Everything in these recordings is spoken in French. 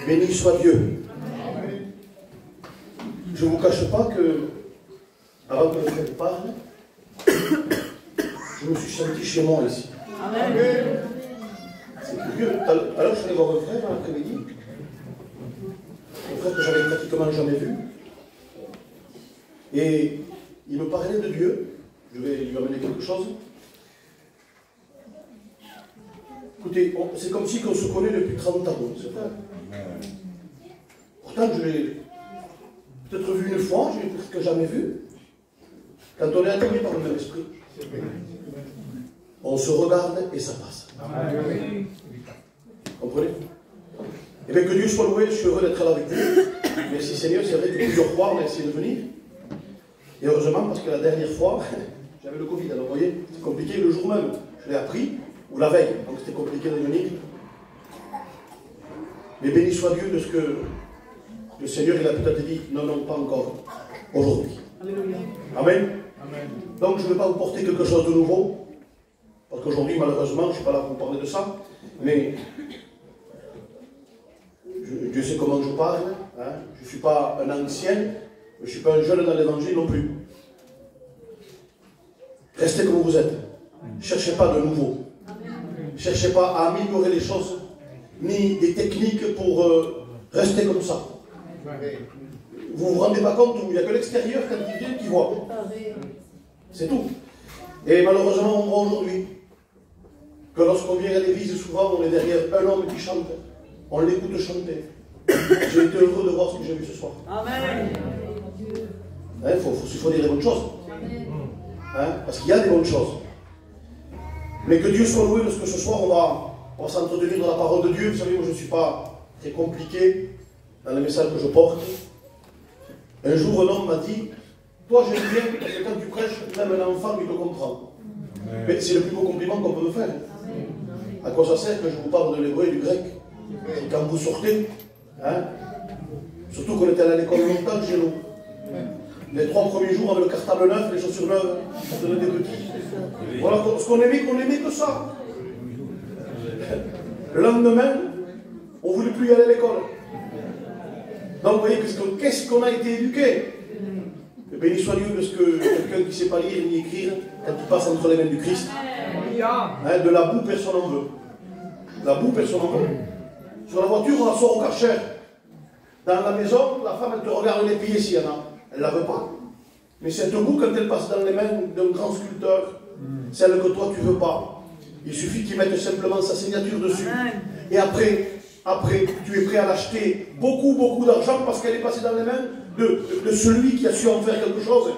Béni soit Dieu. Je ne vous cache pas que, avant que le frère parle, je me suis senti chez moi ici. Amen. C'est curieux. Alors je suis allé voir un frère l'après-midi. Un frère que j'avais pratiquement jamais vu. Et il me parlait de Dieu. Je vais lui amener quelque chose. Écoutez, c'est comme si on se connaît depuis 30 ans, c'est vrai. Pourtant, je l'ai peut-être vu une fois, je l'ai presque jamais vu. Quand on est attiré par le même esprit, on se regarde et ça passe. Vous comprenez? Eh bien, que Dieu soit loué, je suis heureux d'être là avec vous. Merci Seigneur, c'est vrai que plusieurs fois on a essayé de venir. Et heureusement, parce que la dernière fois, j'avais le Covid, alors vous voyez, c'est compliqué le jour même. Je l'ai appris, ou la veille, donc c'était compliqué de venir. Mais béni soit Dieu de ce que le Seigneur il a peut-être dit, non, non, pas encore, aujourd'hui. Amen. Amen. Donc je ne vais pas vous porter quelque chose de nouveau, parce qu'aujourd'hui, malheureusement, je ne suis pas là pour vous parler de ça, mais Dieu sait comment je parle, hein. Je ne suis pas un ancien, je ne suis pas un jeune dans l'évangile non plus. Restez comme vous êtes. Ne cherchez pas de nouveau. Ne cherchez pas à améliorer les choses, ni des techniques pour rester comme ça. Vous ne vous rendez pas compte, il n'y a que l'extérieur quand il vient qui voit. C'est tout. Et malheureusement, on voit aujourd'hui que lorsqu'on vient à l'église, souvent on est derrière un homme qui chante. On l'écoute chanter. J'ai été heureux de voir ce que j'ai vu ce soir. Amen. Il faut dire les bonnes choses. Hein, parce qu'il y a des bonnes choses. Mais que Dieu soit loué, parce que ce soir, on va s'entretenir dans la parole de Dieu. Vous savez, moi, je ne suis pas très compliqué dans les messages que je porte. Un jour, un homme m'a dit, toi, j'aime bien, parce que quand tu prêches, même un enfant, il te comprend. Mais c'est le plus beau compliment qu'on peut me faire. À quoi ça sert que je vous parle de l'hébreu et du grec? Et quand vous sortez, hein, surtout qu'on était à l'école longtemps chez nous, les 3 premiers jours avec le cartable neuf, les chaussures neuves, on donnait des petits. Voilà ce qu'on aimait que ça. Le lendemain, on ne voulait plus y aller à l'école. Donc vous voyez, qu'est-ce qu'on a été éduqué? Béni soit Dieu de ce que quelqu'un qui ne sait pas lire ni écrire, quand il passe entre les mains du Christ, hein, de la boue, personne n'en veut. La boue, personne n'en veut. Sur la voiture, on la sort au karcher. Dans la maison, la femme, elle te regarde les pieds s'il y en a. Elle ne la veut pas. Mais cette boue, quand elle passe dans les mains d'un grand sculpteur, celle que toi, tu ne veux pas, il suffit qu'il mette simplement sa signature dessus. Et après, tu es prêt à l'acheter beaucoup d'argent parce qu'elle est passée dans les mains de celui qui a su en faire quelque chose.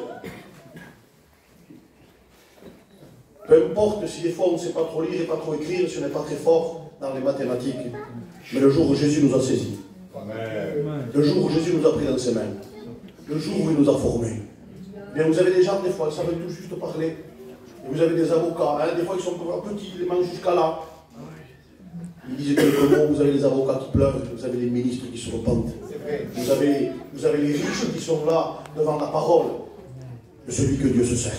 Peu importe si des fois on ne sait pas trop lire et pas trop écrire, si on n'est pas très fort dans les mathématiques. Mais le jour où Jésus nous a saisis, le jour où Jésus nous a pris dans ses mains, le jour où il nous a formés, bien vous avez des gens, des fois, ils savent tout juste parler. Et vous avez des avocats, hein, des fois ils sont petits, les mains jusqu'à là. Ils disent quelques mots, vous avez les avocats qui pleurent, vous avez les ministres qui se repentent. Vous avez les riches qui sont là devant la parole de celui que Dieu se sert.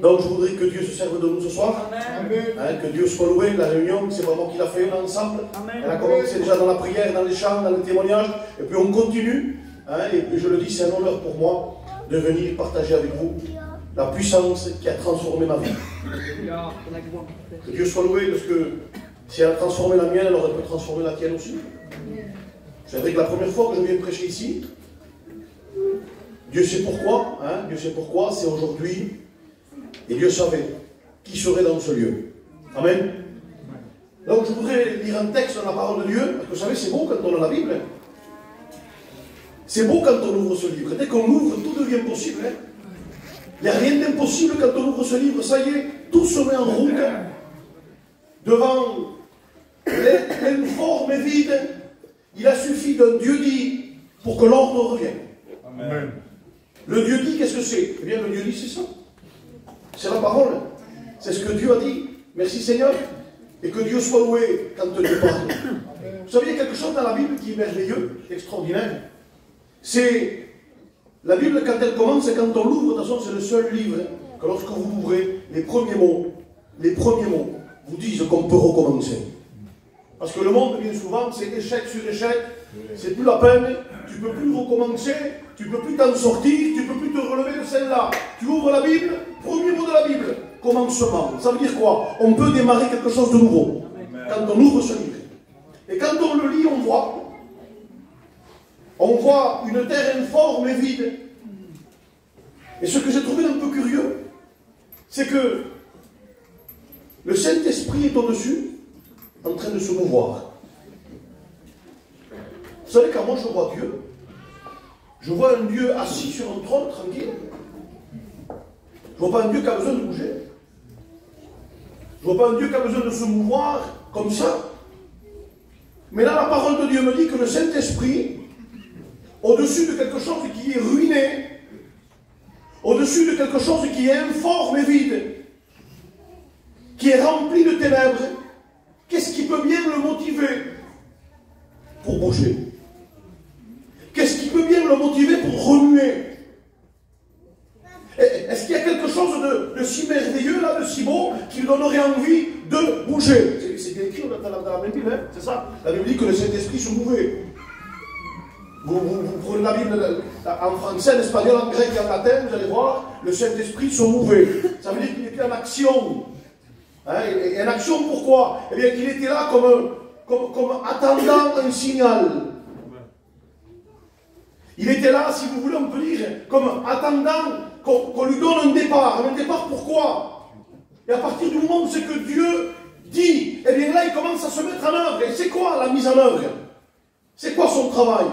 Donc je voudrais que Dieu se serve de nous ce soir. Hein, que Dieu soit loué. La réunion, c'est vraiment qu'il a fait ensemble. Elle a commencé déjà dans la prière, dans les chants, dans les témoignages. Et puis on continue. Hein, et puis je le dis, c'est un honneur pour moi de venir partager avec vous la puissance qui a transformé ma vie. Que Dieu soit loué parce que si elle a transformé la mienne, alors elle peut transformer la tienne aussi. C'est vrai que la première fois que je viens prêcher ici, Dieu sait pourquoi, hein, Dieu sait pourquoi, c'est aujourd'hui, et Dieu savait qui serait dans ce lieu. Amen. Donc je voudrais lire un texte dans la parole de Dieu, parce que vous savez, c'est beau quand on a la Bible. C'est beau quand on ouvre ce livre. Dès qu'on l'ouvre, tout devient possible. Hein. Il n'y a rien d'impossible quand on ouvre ce livre, ça y est, tout se met en route. Devant l'informe vide, il a suffi d'un Dieu dit pour que l'ordre revienne. Amen. Le Dieu dit, qu'est-ce que c'est? Eh bien, le Dieu dit, c'est ça. C'est la parole. C'est ce que Dieu a dit. Merci Seigneur. Et que Dieu soit loué quand Dieu parle. Vous savez, il y a quelque chose dans la Bible qui est merveilleux, extraordinaire. C'est la Bible, quand elle commence, et quand on l'ouvre, de toute façon, c'est le seul livre que lorsque vous ouvrez, les premiers mots vous disent qu'on peut recommencer. Parce que le monde, bien souvent, c'est échec sur échec, C'est plus la peine, tu ne peux plus recommencer, tu ne peux plus t'en sortir, tu ne peux plus te relever de celle-là. Tu ouvres la Bible, premier mot de la Bible, commencement. Ça veut dire quoi? On peut démarrer quelque chose de nouveau quand on ouvre ce livre. Et quand on le lit, on voit une terre informe et vide. Et ce que j'ai trouvé un peu curieux, c'est que le Saint-Esprit est au-dessus, en train de se mouvoir. Vous savez, quand moi je vois Dieu, je vois un Dieu assis sur un trône, tranquille. Je ne vois pas un Dieu qui a besoin de bouger. Je ne vois pas un Dieu qui a besoin de se mouvoir comme ça. Mais là, la parole de Dieu me dit que le Saint-Esprit, au-dessus de quelque chose qui est ruiné, au-dessus de quelque chose qui est informe et vide, qui est rempli de ténèbres, qu'est-ce qui peut bien le motiver pour bouger? Qu'est-ce qui peut bien le motiver pour remuer? Est-ce qu'il y a quelque chose de si merveilleux, là, de si beau, qui lui donnerait envie de bouger? C'est bien écrit dans la Bible, hein, c'est ça? La Bible dit que le Saint-Esprit se mouvait. Vous prenez la Bible en français, en espagnol, en grec et en latin, vous allez voir, le Saint-Esprit se mouvait. Ça veut dire qu'il était en action. Hein, et en action, pourquoi? Eh bien, qu'il était là comme attendant un signal. Il était là, si vous voulez, on peut dire, comme attendant qu'on lui donne un départ. Un départ, pourquoi? Et à partir du moment où c'est que Dieu dit, eh bien là, il commence à se mettre en œuvre. Et c'est quoi la mise en œuvre? C'est quoi son travail?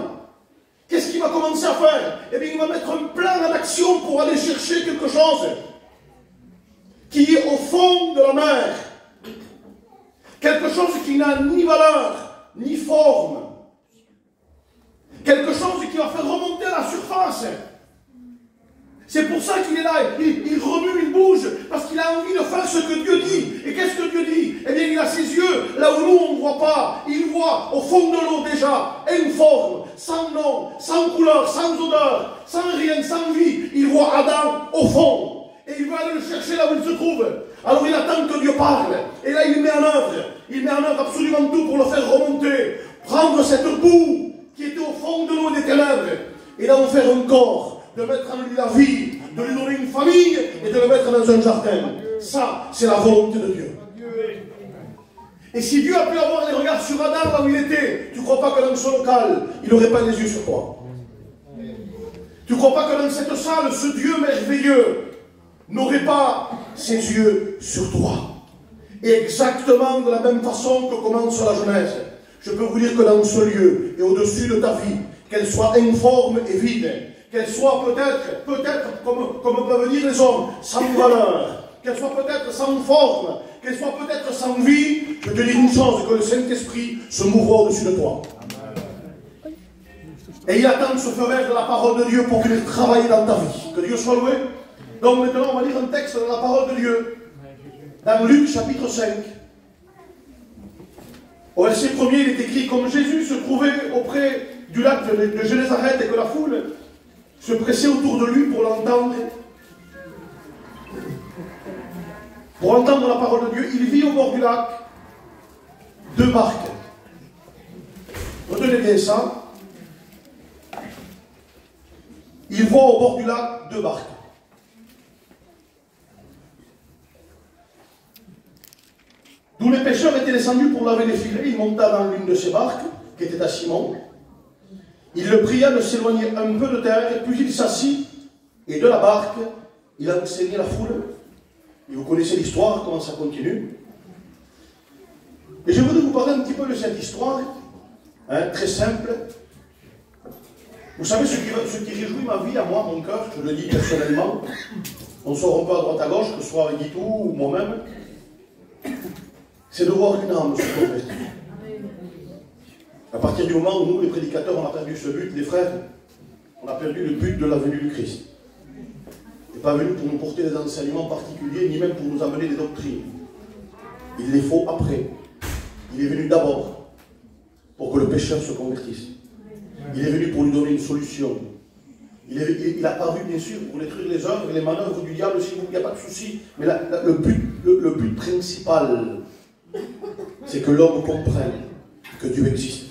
Qu'est-ce qu'il va commencer à faire? Eh bien, il va mettre un plan en action pour aller chercher quelque chose qui est au fond de la mer. Quelque chose qui n'a ni valeur, ni forme. Quelque chose qui va faire remonter à la surface. C'est pour ça qu'il est là, il remue, il bouge, parce qu'il a envie de faire ce que Dieu dit. Et qu'est-ce que Dieu dit? Eh bien, il a ses yeux, là où nous, on ne voit pas. Il voit au fond de l'eau déjà, informe, sans nom, sans couleur, sans odeur, sans rien, sans vie. Il voit Adam au fond. Et il va aller le chercher là où il se trouve. Alors il attend que Dieu parle. Et là, il met en œuvre. Il met en œuvre absolument tout pour le faire remonter. Prendre cette boue qui était au fond de l'eau des ténèbres et d'en faire un corps, de mettre en lui la vie, de lui donner une famille et de le mettre dans un jardin. Ça, c'est la volonté de Dieu. Et si Dieu a pu avoir les regards sur Adam là où il était, tu ne crois pas que dans ce local, il n'aurait pas les yeux sur toi? Tu ne crois pas que dans cette salle, ce Dieu merveilleux n'aurait pas ses yeux sur toi? Et exactement de la même façon que commence la Genèse, je peux vous dire que dans ce lieu et au-dessus de ta vie, qu'elle soit informe et vide, qu'elle soit peut-être, comme peuvent dire les hommes, sans valeur, qu'elle soit peut-être sans forme, qu'elle soit peut-être sans vie, je te dis une chose, que le Saint-Esprit se mouvra au-dessus de toi. Et il attend ce feu vert de la parole de Dieu pour venir travailler dans ta vie. Que Dieu soit loué. Donc maintenant, on va lire un texte de la parole de Dieu, dans Luc chapitre 5. Au verset 1er, il est écrit, comme Jésus se trouvait auprès du lac de Génézareth et que la foule se pressait autour de lui pour l'entendre, pour entendre la parole de Dieu, il vit au bord du lac 2 barques. Retenez bien ça. Il voit au bord du lac 2 barques. D'où les pêcheurs étaient descendus pour laver les filets. Il monta dans l'une de ces barques, qui était à Simon. Il le pria de s'éloigner un peu de terre, puis il s'assit, et de la barque, il a enseigné la foule. Et vous connaissez l'histoire, comment ça continue. Et je voudrais vous parler un petit peu de cette histoire, hein, très simple. Vous savez, ce qui réjouit ma vie, à moi, mon cœur, je le dis personnellement, on sort un peu à droite à gauche, que ce soit avec Guitou ou moi-même, c'est de voir une âme se convertir. À partir du moment où nous, les prédicateurs, on a perdu ce but, les frères, on a perdu le but de la venue du Christ. Il n'est pas venu pour nous porter des enseignements particuliers, ni même pour nous amener des doctrines. Il les faut après. Il est venu d'abord pour que le pécheur se convertisse. Il est venu pour lui donner une solution. Il a paru, bien sûr, pour détruire les œuvres et les manœuvres du diable, si vous, il n'y a pas de souci. Mais le but principal, c'est que l'homme comprenne que Dieu existe.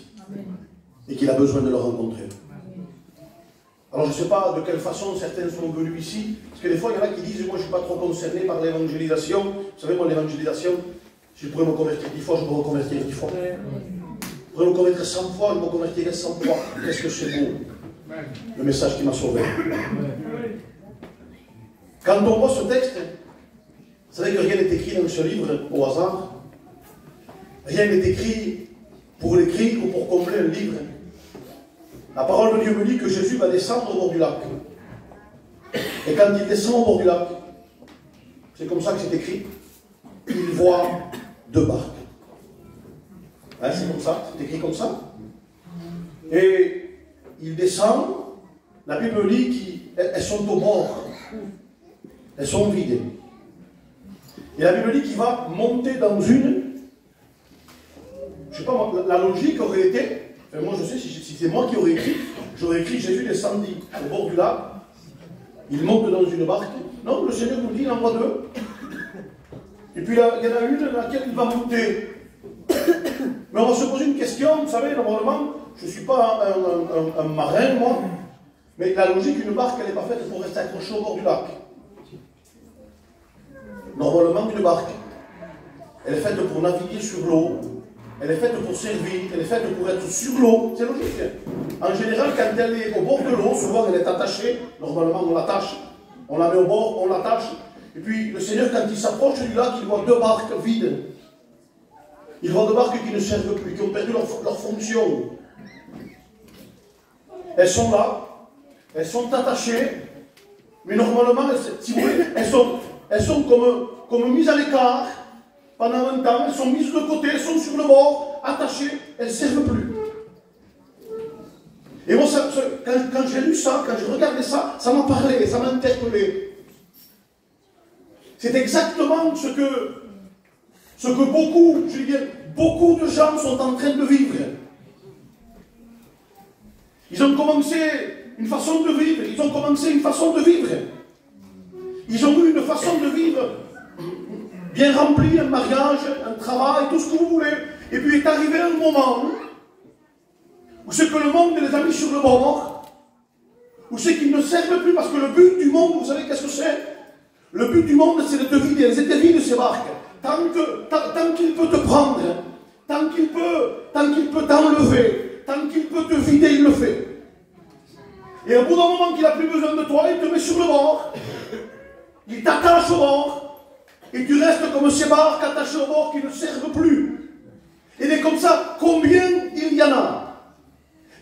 et qu'il a besoin de le rencontrer. Alors je ne sais pas de quelle façon certains sont venus ici, parce que des fois il y en a qui disent, moi je ne suis pas trop concerné par l'évangélisation. Vous savez, moi l'évangélisation, si je pourrais me convertir 10 fois, je pourrais me convertir 10 fois. Je pourrais me convertir 100 fois, je me convertirais 100 fois. Qu'est-ce que c'est beau, le message qui m'a sauvé. Quand on voit ce texte, vous savez que rien n'est écrit dans ce livre au hasard. Rien n'est écrit pour l'écrire ou pour combler un livre. La parole de Dieu me dit que Jésus va descendre au bord du lac. Et quand il descend au bord du lac, c'est comme ça que c'est écrit, il voit 2 barques. Hein, c'est comme ça, c'est écrit comme ça. Et il descend, la Bible dit qu'elles sont au bord. Elles sont vides. Et la Bible dit qu'il va monter dans une... Je ne sais pas, la logique aurait été... Enfin, moi je sais, si c'est moi qui aurais écrit, j'aurais écrit Jésus descendit au bord du lac, il monte dans une barque. Non, le Seigneur nous dit, il en voit 2. Et puis il y en a une dans laquelle il va monter. Mais on va se poser une question, vous savez, normalement, je ne suis pas un marin, moi, mais la logique, une barque, elle n'est pas faite pour rester accrochée au bord du lac. Normalement, une barque, elle est faite pour naviguer sur l'eau, elle est faite pour servir, elle est faite pour être sur l'eau, c'est logique. En général, quand elle est au bord de l'eau, souvent elle est attachée, normalement on l'attache, on la met au bord, on l'attache, et puis le Seigneur, quand il s'approche du lac, il voit 2 barques vides. Il voit 2 barques qui ne servent plus, qui ont perdu leur fonction. Elles sont là, elles sont attachées, mais normalement, si vous voulez, elles sont comme mises à l'écart. Pendant un temps, elles sont mises de côté, elles sont sur le bord, attachées, elles ne servent plus. Et moi, quand j'ai lu ça, quand j'ai regardé ça, ça m'a parlé, ça m'a interpellé. C'est exactement ce que beaucoup, je veux dire, beaucoup de gens sont en train de vivre. Ils ont commencé une façon de vivre, ils ont commencé une façon de vivre. Ils ont eu une façon de vivre bien rempli, un mariage, un travail, tout ce que vous voulez. Et puis est arrivé un moment où c'est que le monde les a mis sur le bord, où c'est qu'ils ne servent plus, parce que le but du monde, vous savez qu'est-ce que c'est? Le but du monde, c'est de te vider. Elles étaient vides, ces barques. Tant qu'il peut te prendre, tant qu'il peut t'enlever, tant qu'il peut te vider, il le fait. Et au bout d'un moment qu'il n'a plus besoin de toi, il te met sur le bord, il t'attache au bord, et tu restes comme ces barques attachées au bord qui ne servent plus. Et comme ça, combien il y en a?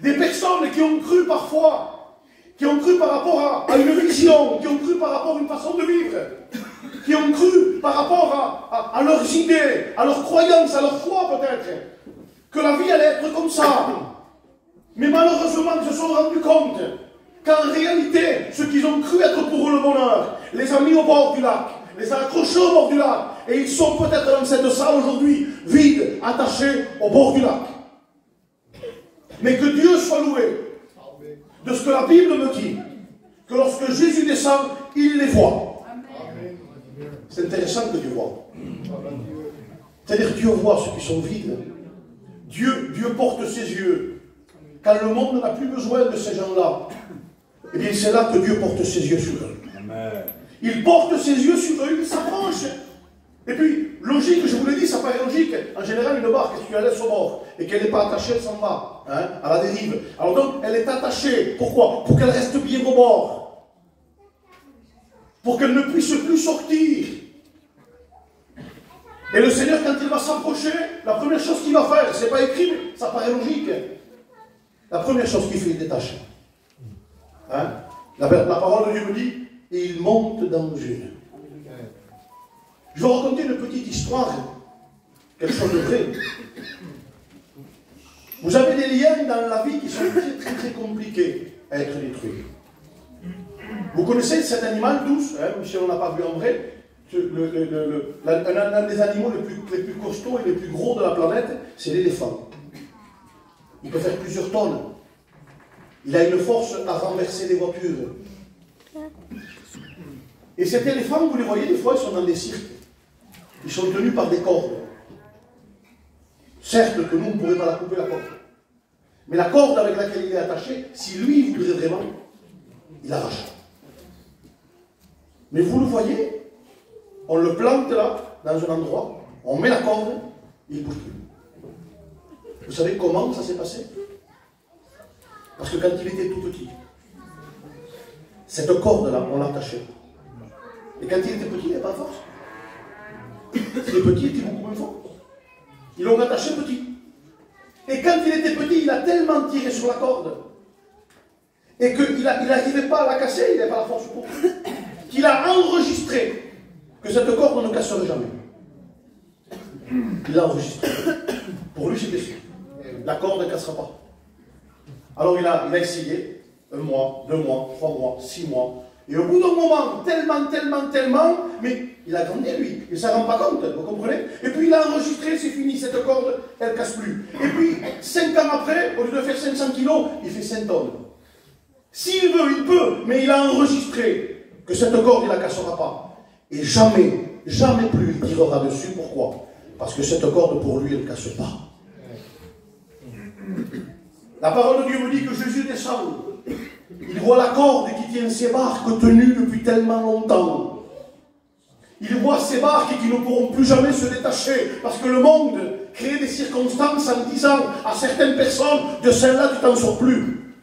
Des personnes qui ont cru parfois, qui ont cru par rapport à une vision, qui ont cru par rapport à une façon de vivre, qui ont cru par rapport à leurs idées, à leurs croyances, à leur foi peut-être, que la vie allait être comme ça. Mais malheureusement, ils se sont rendus compte qu'en réalité, ce qu'ils ont cru être pour eux le bonheur, les a mis au bord du lac, les a accrochés au bord du lac, et ils sont peut-être dans cette salle aujourd'hui, vides, attachés au bord du lac. Mais que Dieu soit loué de ce que la Bible me dit, que lorsque Jésus descend, il les voit. C'est intéressant que Dieu voit. C'est-à-dire Dieu voit ceux qui sont vides. Dieu porte ses yeux. Quand le monde n'a plus besoin de ces gens-là, eh bien c'est là que Dieu porte ses yeux sur eux. Amen. Il porte ses yeux sur eux, il s'approche. Et puis, logique, je vous l'ai dit, ça paraît logique. En général, une barque, si tu la laisses au bord et qu'elle n'est pas attachée, elle s'en va, hein, à la dérive. Alors donc, elle est attachée. Pourquoi? Pour qu'elle reste bien au bord. Pour qu'elle ne puisse plus sortir. Et le Seigneur, quand il va s'approcher, la première chose qu'il va faire, c'est pas écrit, mais ça paraît logique. La première chose qu'il fait, il détache. Hein? La parole de Dieu me dit, et il monte dans une. Je vais vous raconter une petite histoire, quelque chose de vrai. Vous avez des liens dans la vie qui sont très compliqués à être détruits. Vous connaissez cet animal tous, hein, même si on n'a pas vu en vrai, l'un des animaux les plus costauds et les plus gros de la planète, c'est l'éléphant. Il peut faire plusieurs tonnes. Il a une force à renverser des voitures. Et cet éléphant, vous les voyez, des fois, ils sont dans des cirques. Ils sont tenus par des cordes. Certes que nous, on ne pourrait pas la couper la corde. Mais la corde avec laquelle il est attaché, si lui voudrait vraiment, il arrache. Mais vous le voyez, on le plante là, dans un endroit, on met la corde, il ne bouge plus. Vous savez comment ça s'est passé? Parce que quand il était tout petit, cette corde-là, on l'attachait. Et quand il était petit, il n'avait pas de force. S'il est petit, il était beaucoup moins fort. Ils l'ont attaché petit. Et quand il était petit, il a tellement tiré sur la corde, et qu'il n'arrivait pas à la casser, il n'avait pas la force pour, qu'il a enregistré que cette corde ne casserait jamais. Il l'a enregistré. Pour lui, c'était sûr. La corde ne cassera pas. Alors il a essayé, 1 mois, 2 mois, 3 mois, 6 mois. Et au bout d'un moment, tellement, mais il a grandi lui, il ne s'en rend pas compte, vous comprenez? Et puis il a enregistré, c'est fini, cette corde, elle ne casse plus. Et puis, 5 ans après, au lieu de faire 500 kilos, il fait 5 tonnes. S'il veut, il peut, mais il a enregistré que cette corde, il ne la cassera pas. Et jamais plus il tirera dessus. Pourquoi? Parce que cette corde, pour lui, elle ne casse pas. La parole de Dieu me dit que Jésus descend. Il voit la corde qui tient ses barques tenues depuis tellement longtemps. Il voit ces barques qui ne pourront plus jamais se détacher parce que le monde crée des circonstances en disant à certaines personnes, de celle-là tu t'en sors plus.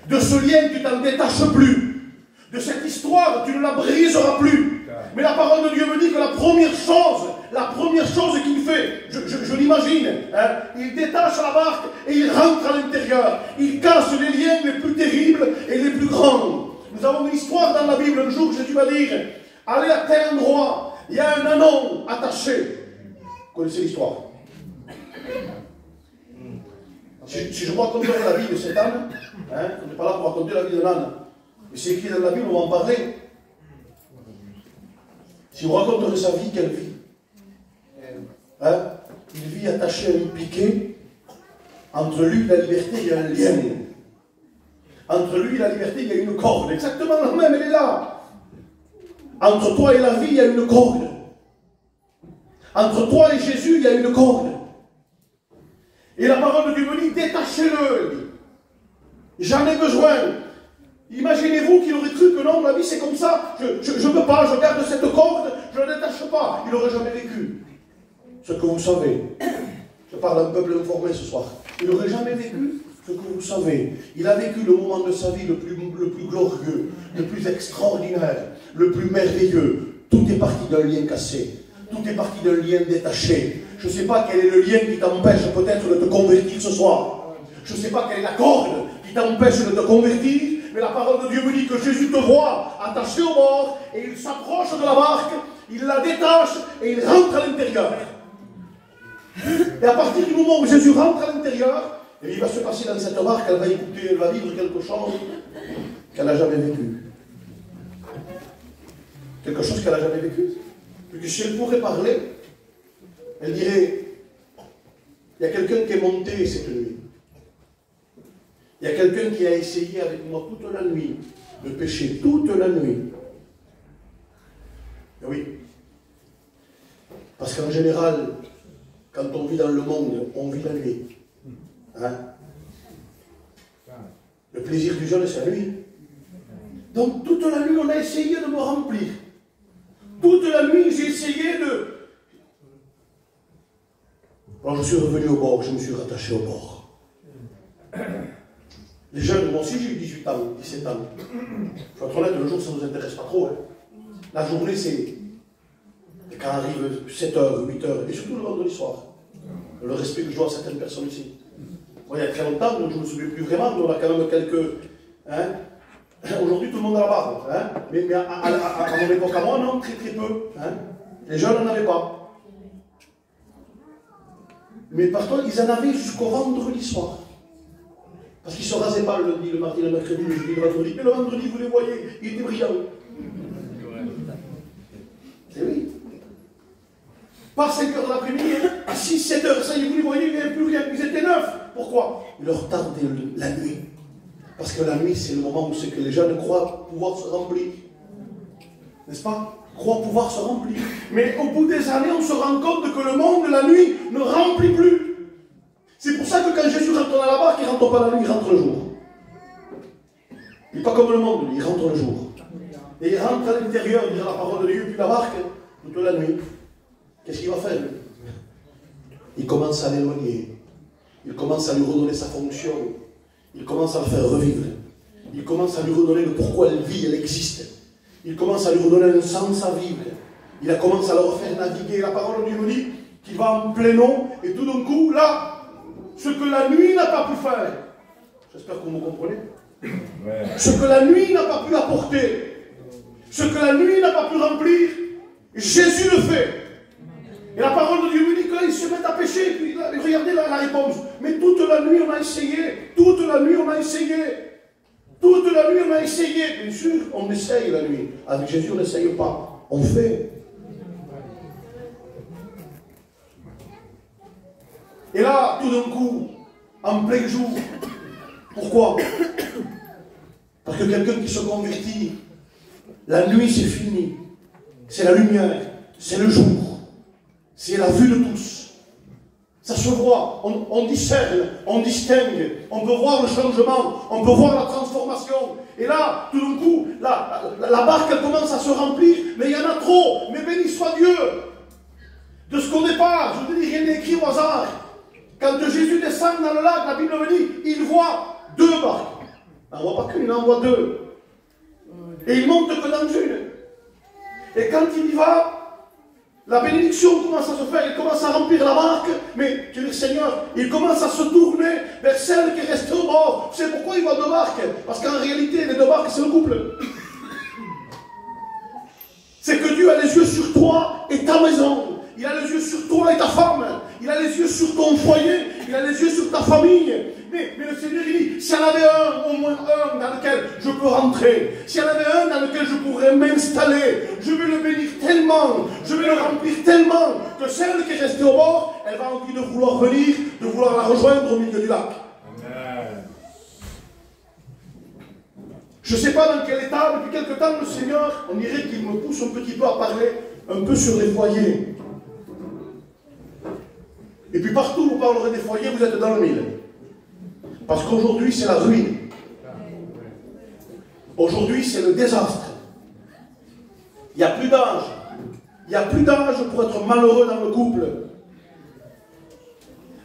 De ce lien tu t'en détaches plus. De cette histoire tu ne la briseras plus. Mais la parole de Dieu me dit que la première chose qu'il fait, je l'imagine, hein, il détache la barque et il rentre à l'intérieur. Il casse les liens les plus terribles et les plus grands. Nous avons une histoire dans la Bible. Un jour, Jésus va dire, allez à tel endroit, il y a un anon attaché. Vous connaissez l'histoire? Si je vous raconterai la vie de cet âne, hein, on n'est pas là pour raconter la vie d'un âne, mais c'est écrit dans la Bible, on va en parler. Si vous raconterez sa vie, quelle vie? Hein? Il vit attaché à un piquet. Entre lui et la liberté, il y a un lien. Entre lui et la liberté, il y a une corde. Exactement la même, elle est là. Entre toi et la vie, il y a une corde. Entre toi et Jésus, il y a une corde. Et la parole de Dieu me dit, détachez-le. J'en ai besoin. Imaginez-vous qu'il aurait cru que non, la vie c'est comme ça, je ne peux pas, je garde cette corde, je ne la détache pas. Il n'aurait jamais vécu ce que vous savez. Je parle à un peuple informé ce soir. Il n'aurait jamais vécu ce que vous savez. Il a vécu le moment de sa vie le plus glorieux, le plus extraordinaire, le plus merveilleux. Tout est parti d'un lien cassé. Tout est parti d'un lien détaché. Je ne sais pas quel est le lien qui t'empêche peut-être de te convertir ce soir. Je ne sais pas quelle est la corde qui t'empêche de te convertir. Mais la parole de Dieu me dit que Jésus te voit attaché au bord et il s'approche de la barque, il la détache et il rentre à l'intérieur. Et à partir du moment où Jésus rentre à l'intérieur, il va se passer dans cette barque, elle va écouter, elle va vivre quelque chose qu'elle n'a jamais vécu. Quelque chose qu'elle n'a jamais vécu. Puis si elle pourrait parler, elle dirait, il y a quelqu'un qui est monté cette nuit. Il y a quelqu'un qui a essayé avec moi toute la nuit de pécher, toute la nuit. Et oui. Parce qu'en général, quand on vit dans le monde, on vit la nuit. Hein? Le plaisir du jeûne, c'est la nuit. Donc toute la nuit, on a essayé de me remplir. Toute la nuit, j'ai essayé de... Alors je suis revenu au bord, je me suis rattaché au bord. Les jeunes, moi aussi j'ai eu 18 ans, 17 ans. Il faut être honnête, le jour ça ne nous intéresse pas trop. Hein. La journée c'est quand arrive 7h, 8h, et surtout le vendredi soir. Le respect que je dois à certaines personnes ici. Moi, il y a très longtemps, je ne me souviens plus vraiment, mais on a quand même quelques... Hein. Aujourd'hui tout le monde a la barbe. Hein. Mais à mon époque à moi, non, très très peu. Hein. Les jeunes n'en avaient pas. Mais par contre, ils en avaient jusqu'au vendredi soir. Parce qu'ils ne se rasaient pas le lundi, le mardi, le mercredi, le jeudi, le vendredi. Mais le vendredi, vous les voyez, ils étaient brillants. C'est oui. Pas 5 h de l'après-midi, à 6, 7 h, ça y est, vous les voyez, il n'y avait plus rien. Ils étaient neufs. Pourquoi? Il leur tardait la nuit. Parce que la nuit, c'est le moment où c'est que les jeunes croient pouvoir se remplir. N'est-ce pas? Croient pouvoir se remplir. Mais au bout des années, on se rend compte que le monde, la nuit, ne remplit plus. C'est pour ça que quand Jésus rentre dans la barque, il ne rentre pas la nuit, il rentre le jour. Il n'est pas comme le monde, il rentre le jour. Et il rentre à l'intérieur, il dit la parole de Dieu, puis la barque, toute la nuit. Qu'est-ce qu'il va faire, lui? Il commence à l'éloigner. Il commence à lui redonner sa fonction. Il commence à la faire revivre. Il commence à lui redonner le pourquoi elle vit, elle existe. Il commence à lui redonner un sens à vivre. Il commence à le refaire naviguer. La parole de Dieu nous dit qu'il va en plein eau, et tout d'un coup, là, ce que la nuit n'a pas pu faire, j'espère que vous me comprenez, ce que la nuit n'a pas pu apporter, ce que la nuit n'a pas pu remplir, Jésus le fait. Et la parole de Dieu nous dit que là, ils se mettent à pécher, et puis là, regardez la réponse. Mais toute la nuit, on a essayé, toute la nuit, on a essayé. Toute la nuit, on a essayé. Bien sûr, on essaye la nuit. Avec Jésus, on n'essaye pas. On fait. Et là, tout d'un coup, en plein jour, pourquoi? Parce que quelqu'un qui se convertit, la nuit c'est fini. C'est la lumière, c'est le jour, c'est la vue de tous. Ça se voit, on discerne, on distingue, on peut voir le changement, on peut voir la transformation. Et là, tout d'un coup, la barque elle commence à se remplir, mais il y en a trop. Mais béni soit Dieu. De ce qu'au départ, je ne dis rien n'est écrit au hasard. Quand Jésus descend dans le lac, la Bible me dit, il voit deux barques. Il n'en voit pas qu'une, il en voit deux. Et il monte que dans une. Et quand il y va, la bénédiction commence à se faire, il commence à remplir la barque, mais tu dis Seigneur, il commence à se tourner vers celle qui est restée au bord. Tu sais pourquoi il voit deux barques? Parce qu'en réalité, les deux barques, c'est le couple. C'est que Dieu a les yeux sur toi et ta maison. Il a les yeux sur toi et ta femme. Il a les yeux sur ton foyer. Il a les yeux sur ta famille. Mais le Seigneur, il dit, s'il y en avait un, au moins un, dans lequel je peux rentrer, s'il y en avait un dans lequel je pourrais m'installer, je vais le bénir tellement, je vais le remplir tellement, que celle qui est restée au bord, elle va envie de vouloir venir, de vouloir la rejoindre au milieu du lac. Amen. Je ne sais pas dans quel état, depuis quelque temps, le Seigneur, on dirait qu'il me pousse un petit peu à parler un peu sur les foyers. Et puis partout où vous parlerez des foyers, vous êtes dans le mille. Parce qu'aujourd'hui, c'est la ruine. Aujourd'hui, c'est le désastre. Il n'y a plus d'âge. Il n'y a plus d'âge pour être malheureux dans le couple.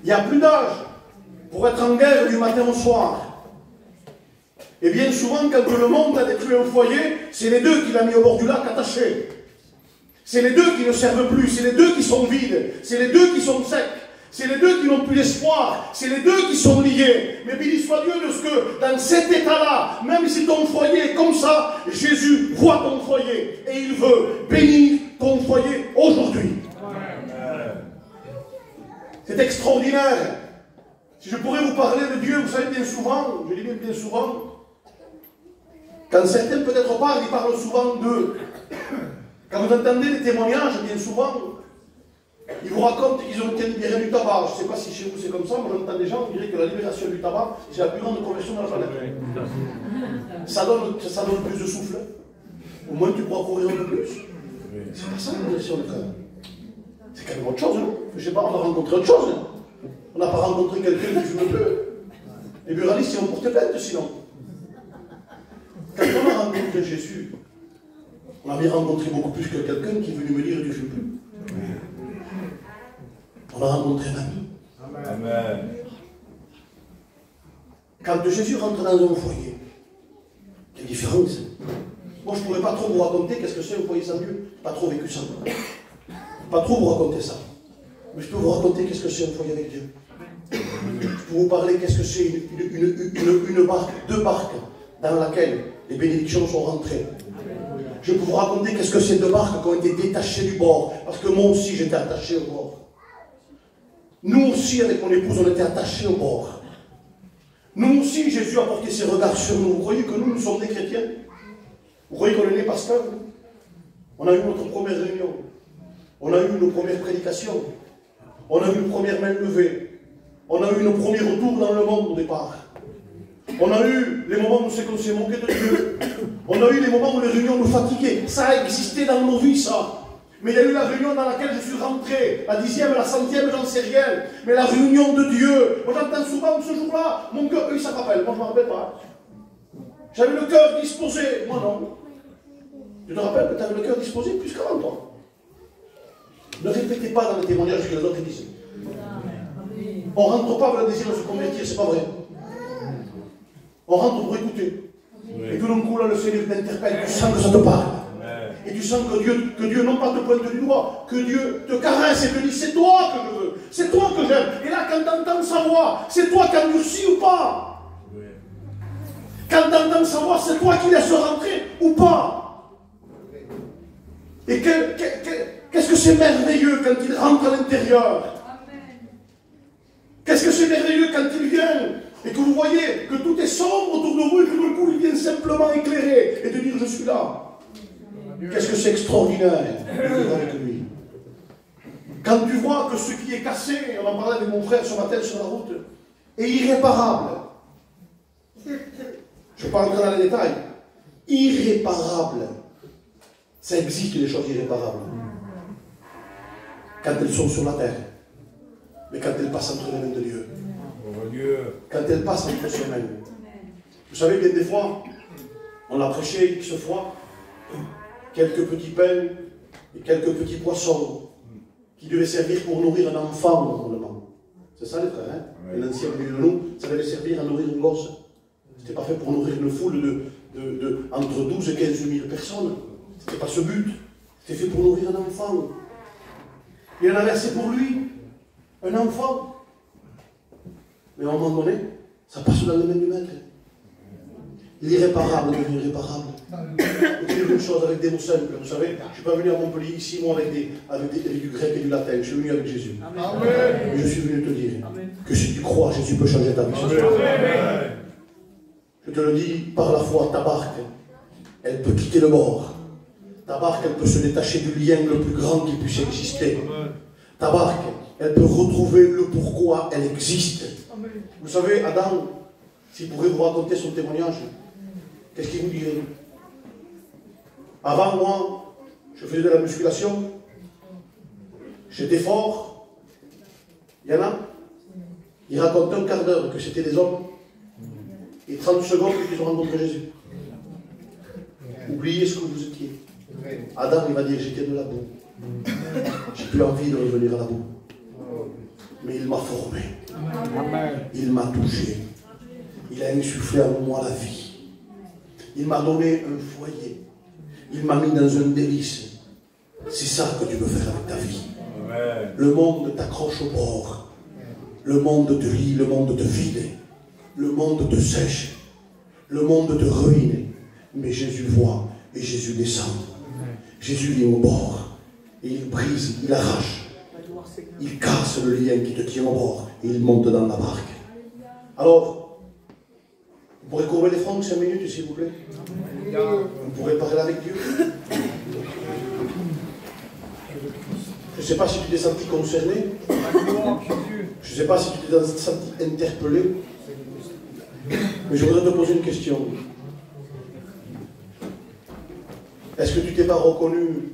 Il n'y a plus d'âge pour être en guerre du matin au soir. Et bien souvent, quand le monde a détruit un foyer, c'est les deux qui l'ont mis au bord du lac attaché. C'est les deux qui ne servent plus. C'est les deux qui sont vides. C'est les deux qui sont secs. C'est les deux qui n'ont plus d'espoir. C'est les deux qui sont liés. Mais béni soit Dieu de ce que dans cet état-là, même si ton foyer est comme ça, Jésus voit ton foyer. Et il veut bénir ton foyer aujourd'hui. C'est extraordinaire. Si je pourrais vous parler de Dieu, vous savez bien souvent, je dis bien souvent, quand certains peut-être parlent, ils parlent souvent d'eux. Quand vous entendez les témoignages, bien souvent, ils vous racontent qu'ils ont été libérés du tabac. Je ne sais pas si chez vous c'est comme ça, mais j'entends des gens qui disent que la libération du tabac, c'est la plus grande conversion de la planète. Ça donne plus de souffle. Au moins tu pourras courir un peu plus. C'est pas ça la conversion de frère. C'est quand même autre chose, non? Je ne sais pas, on a rencontré autre chose. On n'a pas rencontré quelqu'un qui fume un peu. Les buralistes, ils vont porter plainte sinon. Quand on a rencontré Jésus, on a bien rencontré beaucoup plus que quelqu'un qui est venu me dire tu ne fumes plus. On a rencontré un ami. Amen. Quand Jésus rentre dans un foyer, quelle différence. Moi, je ne pourrais pas trop vous raconter qu'est-ce que c'est un foyer sans Dieu. Pas trop vécu ça. Pas trop vous raconter ça. Mais je peux vous raconter qu'est-ce que c'est un foyer avec Dieu. Je peux vous parler qu'est-ce que c'est une barque, deux barques dans laquelle les bénédictions sont rentrées. Je peux vous raconter qu'est-ce que c'est deux barques qui ont été détachées du bord. Parce que moi aussi, j'étais attaché au bord. Nous aussi, avec mon épouse, on était attachés au bord. Nous aussi, Jésus a porté ses regards sur nous. Vous croyez que nous sommes des chrétiens? Vous croyez qu'on est nés pasteurs? On a eu notre première réunion. On a eu nos premières prédications. On a eu une première main levée. On a eu nos premiers retours dans le monde au départ. On a eu les moments où c'est qu'on s'est moqué de Dieu. On a eu les moments où les réunions nous fatiguaient. Ça a existé dans nos vies, ça. Mais il y a eu la réunion dans laquelle je suis rentré, la 10e, la 100e, j'en sais rien. Mais la réunion de Dieu, moi j'entends souvent ce jour-là, mon cœur, eux ça rappelle, moi je ne me rappelle pas. J'avais le cœur disposé, moi non. Tu te rappelles que tu avais le cœur disposé plus qu'avant toi. Ne répétez pas dans les témoignages que les autres disent. On ne rentre pas avec le désir de se convertir, c'est pas vrai. On rentre pour écouter. Et tout d'un coup, là, le Seigneur t'interpelle, tu sens que ça te parle. Et tu sens que Dieu non pas te pointe du doigt, que Dieu te caresse et te dit, c'est toi que je veux, c'est toi que j'aime. Et là, quand tu entends sa voix, c'est toi qui endurcis ou pas. Quand tu entends sa voix, c'est toi qui laisses rentrer ou pas. Et qu'est-ce que c'est merveilleux quand il rentre à l'intérieur. Qu'est-ce que c'est merveilleux quand il vient et que vous voyez que tout est sombre autour de vous et que tout d'un coup il vient simplement éclairer et te dire je suis là. Qu'est-ce que c'est extraordinaire avec lui. Quand tu vois que ce qui est cassé, on en parlait avec mon frère ce matin sur la route, est irréparable. Je ne vais pas rentrer dans les détails. Irréparable. Ça existe des choses irréparables. Quand elles sont sur la terre. Mais quand elles passent entre les mains de Dieu. Quand elles passent entre ses mains. Vous savez, bien des fois, on a prêché X fois, quelques petits pains et quelques petits poissons qui devaient servir pour nourrir un enfant normalement. C'est ça les frères, hein? Et l'ancien milieu de nous, ça devait servir à nourrir une gosse. C'était pas fait pour nourrir une foule de entre 12 et 15 000 personnes. C'était pas ce but. C'était fait pour nourrir un enfant. Il en a versé pour lui, un enfant. Mais à un moment donné, ça passe dans les mains du maître. L'irréparable devient irréparable. Je vais dire une chose avec des mots simples. Vous savez, je ne suis pas venu à Montpellier ici, moi, avec du grec et du latin. Je suis venu avec Jésus. Amen. Et je suis venu te dire que si tu crois, Jésus peut changer ta vie. Amen. Je te le dis, par la foi, ta barque, elle peut quitter le bord. Ta barque, elle peut se détacher du lien le plus grand qui puisse exister. Ta barque, elle peut retrouver le pourquoi elle existe. Vous savez, Adam, s'il pourrait vous raconter son témoignage, qu'est-ce qu'il vous dirait? Avant, moi, je faisais de la musculation, j'étais fort. Il y en a, ils racontent un quart d'heure que c'était des hommes, et 30 secondes qu'ils ont rencontré Jésus. Oubliez ce que vous étiez. Adam, il va dire, j'étais de la boue. J'ai plus envie de revenir à la boue. Mais il m'a formé. Il m'a touché. Il a insufflé en moi la vie. Il m'a donné un foyer. Il m'a mis dans un délice. C'est ça que tu veux faire avec ta vie. Le monde t'accroche au bord. Le monde te lie, le monde te vide. Le monde te sèche. Le monde te ruine. Mais Jésus voit et Jésus descend. Jésus vient au bord. Et il brise, il arrache. Il casse le lien qui te tient au bord. Et il monte dans la barque. Alors, vous pourrez courber les fronts 5 minutes, s'il vous plaît. Vous pourrez parler avec Dieu. Je ne sais pas si tu t'es senti concerné. Je ne sais pas si tu t'es senti interpellé. Mais je voudrais te poser une question. Est-ce que tu t'es pas reconnu?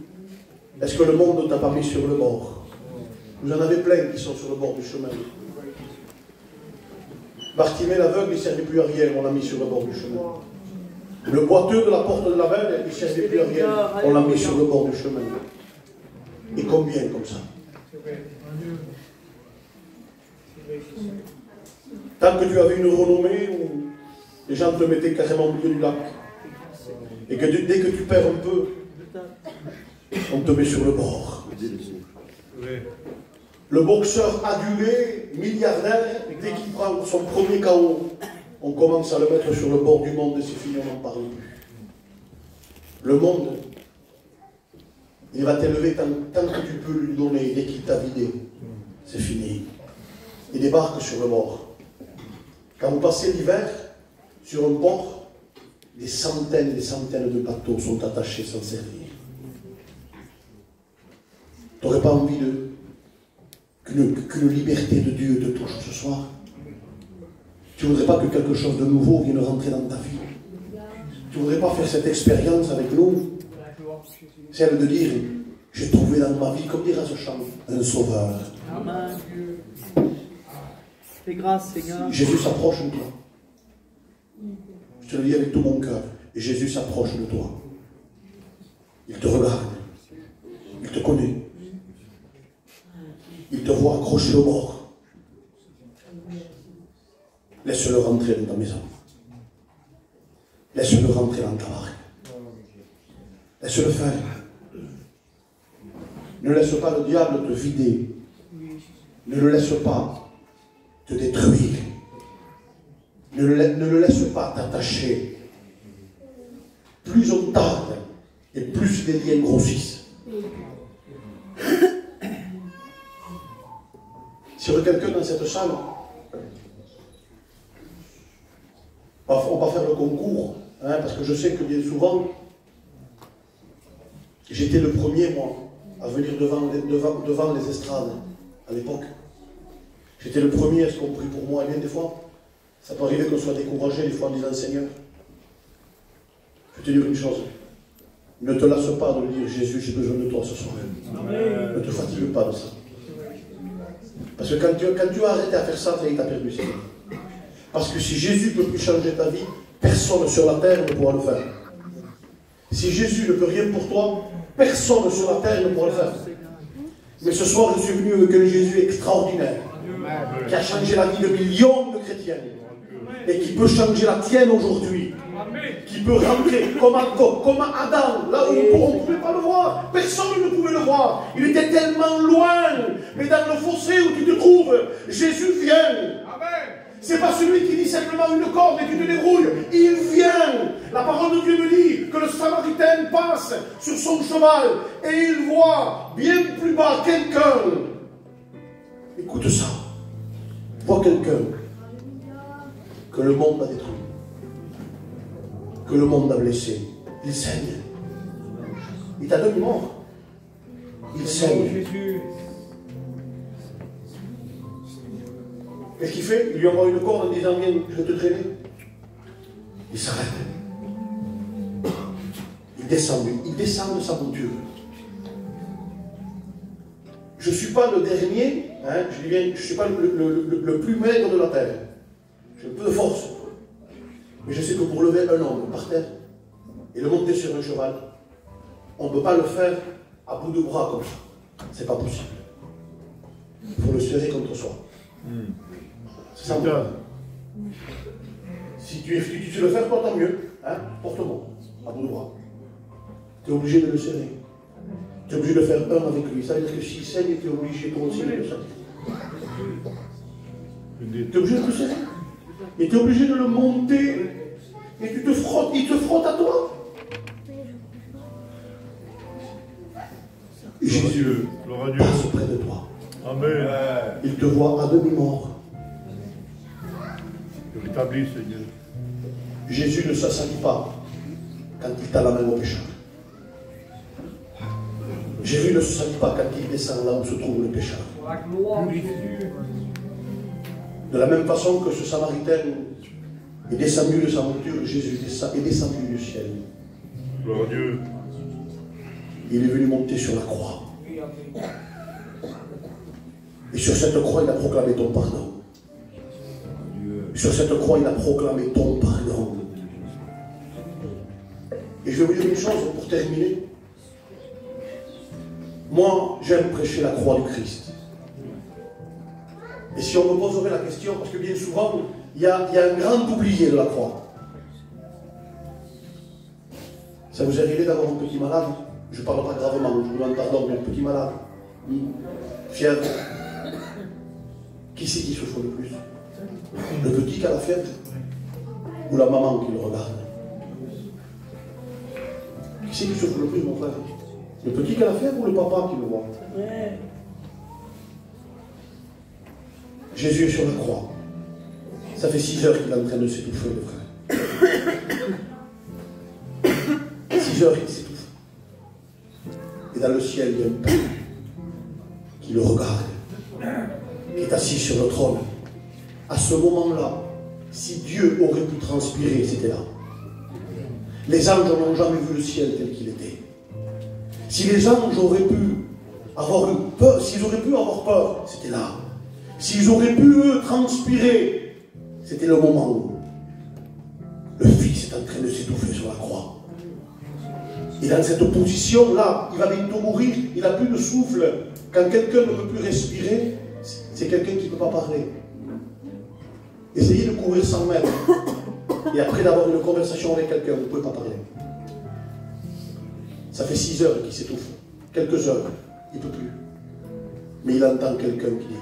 Est-ce que le monde ne t'a pas mis sur le bord? Vous en avez plein qui sont sur le bord du chemin. Bartimée l'aveugle, il ne servait plus à rien, on l'a mis sur le bord du chemin. Le boiteux de la porte de la veille, il ne servait plus à rien, on l'a mis sur le bord du chemin. Et combien comme ça? Tant que tu avais une renommée où les gens te mettaient carrément au milieu du lac, et que dès que tu perds un peu, on te met sur le bord. Le boxeur adulé, milliardaire, dès qu'il prend son premier KO, on commence à le mettre sur le bord du monde et c'est fini, on n'en parle plus. Le monde, il va t'élever tant que tu peux lui donner, dès qu'il t'a vidé, c'est fini. Il débarque sur le bord. Quand vous passez l'hiver, sur un port, des centaines et des centaines de bateaux sont attachés sans servir. Tu n'aurais pas envie qu'une liberté de Dieu te touche ce soir? Tu ne voudrais pas que quelque chose de nouveau vienne rentrer dans ta vie? Tu ne voudrais pas faire cette expérience avec nous? Celle de dire, J'ai trouvé dans ma vie, comme dira ce chant, un sauveur. Amen. Fais grâce, Seigneur. Jésus s'approche de toi. Je te le dis avec tout mon cœur. Et Jésus s'approche de toi. Il te regarde. Il te connaît. Il te voit accroché au bord. Laisse-le rentrer dans ta maison. Laisse-le rentrer dans ta barque. Laisse-le faire. Ne laisse pas le diable te vider. Ne le laisse pas te détruire. Ne le laisse pas t'attacher. Plus on tarde, et plus les liens grossissent. S'il y aurait quelqu'un dans cette salle, on va faire le concours, hein, parce que je sais que bien souvent, j'étais le premier, moi, à venir devant les estrades, à l'époque. J'étais le premier à ce qu'on prie pour moi, et bien des fois, ça peut arriver qu'on soit découragé, des fois en disant Seigneur, je vais te dire une chose, ne te lasse pas de me dire Jésus, j'ai besoin de toi ce soir. Amen. Ne te fatigue pas de ça. Parce que quand tu as arrêté à faire ça, il t'a perdu, Seigneur. Parce que si Jésus ne peut plus changer ta vie, personne sur la terre ne pourra le faire. Si Jésus ne peut rien pour toi, personne sur la terre ne pourra le faire. Mais ce soir, je suis venu avec un Jésus extraordinaire, qui a changé la vie de millions de chrétiens, et qui peut changer la tienne aujourd'hui, qui peut rentrer comme Adam, là où on ne pouvait pas le voir, personne ne pouvait le voir, il était tellement loin, mais dans le fossé où tu te trouves, Jésus vient. C'est pas celui qui dit simplement une corde et tu te débrouilles. Il vient. La parole de Dieu me dit que le Samaritain passe sur son cheval et il voit bien plus bas quelqu'un. Écoute ça. Voit quelqu'un que le monde a détruit, que le monde a blessé. Il saigne. Il t'a donné mort. Il saigne. Qu'est-ce qu'il fait? Il lui envoie une corde en disant viens, je vais te traîner. Il s'arrête. Il descend de sa monture. Je ne suis pas le dernier, hein, je ne suis pas le plus maigre de la terre. J'ai un peu de force. Mais je sais que pour lever un homme par terre et le monter sur un cheval, on ne peut pas le faire à bout de bras comme ça. C'est pas possible. Il faut le serrer contre soi. C'est ça. Si tu sais le faire, toi, tant mieux. Hein? Porte-moi, à bout de bras. Tu es obligé de le serrer. Tu es obligé de faire un avec lui. Ça veut dire que s'il saigne, tu es obligé toi aussi de le serrer. Tu es obligé de le serrer. Et tu es obligé de le monter. Et tu te frottes, il te frotte à toi. Jésus passe près de toi. Amen. Il te voit à demi-mort. Rétablis, Seigneur. Jésus ne s'assalit pas quand il t'a la main au pécheur. Jésus ne se salit pas quand il descend là où se trouve le pécheur. De la même façon que ce Samaritain est descendu de sa monture, Jésus est descendu du ciel. Gloire à Dieu. Il est venu monter sur la croix. Et sur cette croix, il a proclamé ton pardon. Sur cette croix, il a proclamé ton pardon. Et je vais vous dire une chose pour terminer. Moi, j'aime prêcher la croix du Christ. Et si on me poserait la question, parce que bien souvent, il y a un grand oublié de la croix. Ça vous est arrivé d'avoir un petit malade? Je ne parle pas gravement, je vous demande pardon, mais un petit malade. Fièvre. Qui c'est qui souffre le plus? Le petit qui a la fièvre? Ou la maman qui le regarde? Qui c'est qui souffre le plus, mon frère? Le petit qui a la fièvre ou le papa qui le voit? Jésus est sur la croix. Ça fait 6 heures qu'il est en train de s'étouffer, le frère. 6 heures qu'il s'étouffe. Et dans le ciel, il y a un père qui le regarde, qui est assis sur le trône. À ce moment-là, si Dieu aurait pu transpirer, c'était là. Les anges n'ont jamais vu le ciel tel qu'il était. Si les anges auraient pu avoir eu peur, s'ils auraient pu avoir peur, c'était là. S'ils auraient pu, eux, transpirer, c'était le moment où le Fils est en train de s'étouffer sur la croix. Et dans cette position-là, il va bientôt mourir, il n'a plus de souffle. Quand quelqu'un ne peut plus respirer, c'est quelqu'un qui ne peut pas parler. Essayez de courir 100 mètres. Et après d'avoir une conversation avec quelqu'un, vous ne pouvez pas parler. Ça fait 6 heures qu'il s'étouffe. Quelques heures, il ne peut plus. Mais il entend quelqu'un qui dit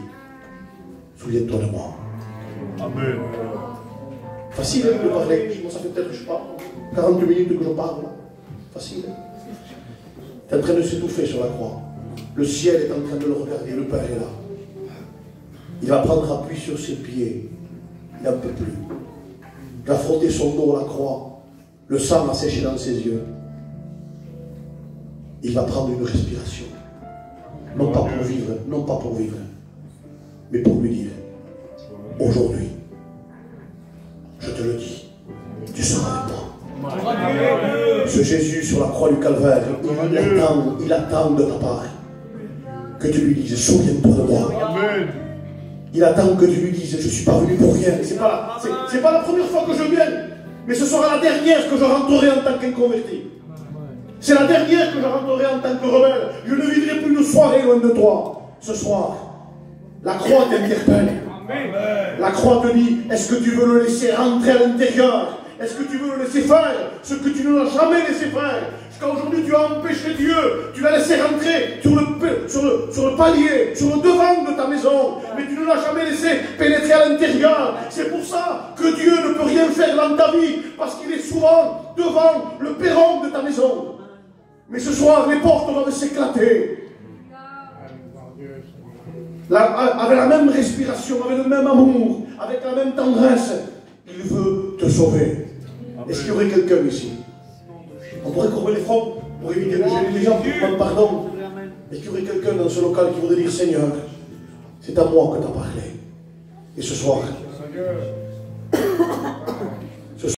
« Souviens-toi de moi ». Amen. Facile de parler. Moi, ça fait peut-être, je sais pas, 40 minutes que je parle. Facile. Il est en train de s'étouffer sur la croix. Le ciel est en train de le regarder. Le Père est là. Il va prendre appui sur ses pieds. Il n'en peut plus. Il va frotter son dos à la croix. Le sang va sécher dans ses yeux. Il va prendre une respiration. Non pas pour vivre, non pas pour vivre, mais pour lui dire, aujourd'hui, je te le dis, tu seras avec moi. Ce Jésus sur la croix du Calvaire, il attend de ta part que tu lui dises, souviens-toi de moi. Amen. Il attend que tu lui dises, je ne suis pas venu pour rien. C'est pas la première fois que je viens, mais ce sera la dernière que je rentrerai en tant qu'inconverti. C'est la dernière que je rentrerai en tant que rebelle. Je ne vivrai plus une soirée loin de toi. Ce soir, la croix t'interpelle. La croix te dit, est-ce que tu veux le laisser rentrer à l'intérieur? Est-ce que tu veux le laisser faire ce que tu ne l'as jamais laissé faire? Jusqu'à aujourd'hui, tu as empêché Dieu. Tu l'as laissé rentrer sur le palier, sur le devant de ta maison. Mais tu ne l'as jamais laissé pénétrer à l'intérieur. C'est pour ça que Dieu ne peut rien faire dans ta vie. Parce qu'il est souvent devant le perron de ta maison. Mais ce soir, les portes doivent s'éclater. Avec la même respiration, avec le même amour, avec la même tendresse, il veut te sauver. Est-ce qu'il y aurait quelqu'un ici? On pourrait courber les fronts pour éviter de gêner les gens, pour demander pardon. Est-ce qu'il y aurait quelqu'un dans ce local qui voudrait dire, Seigneur, c'est à moi que tu as parlé. Et ce soir,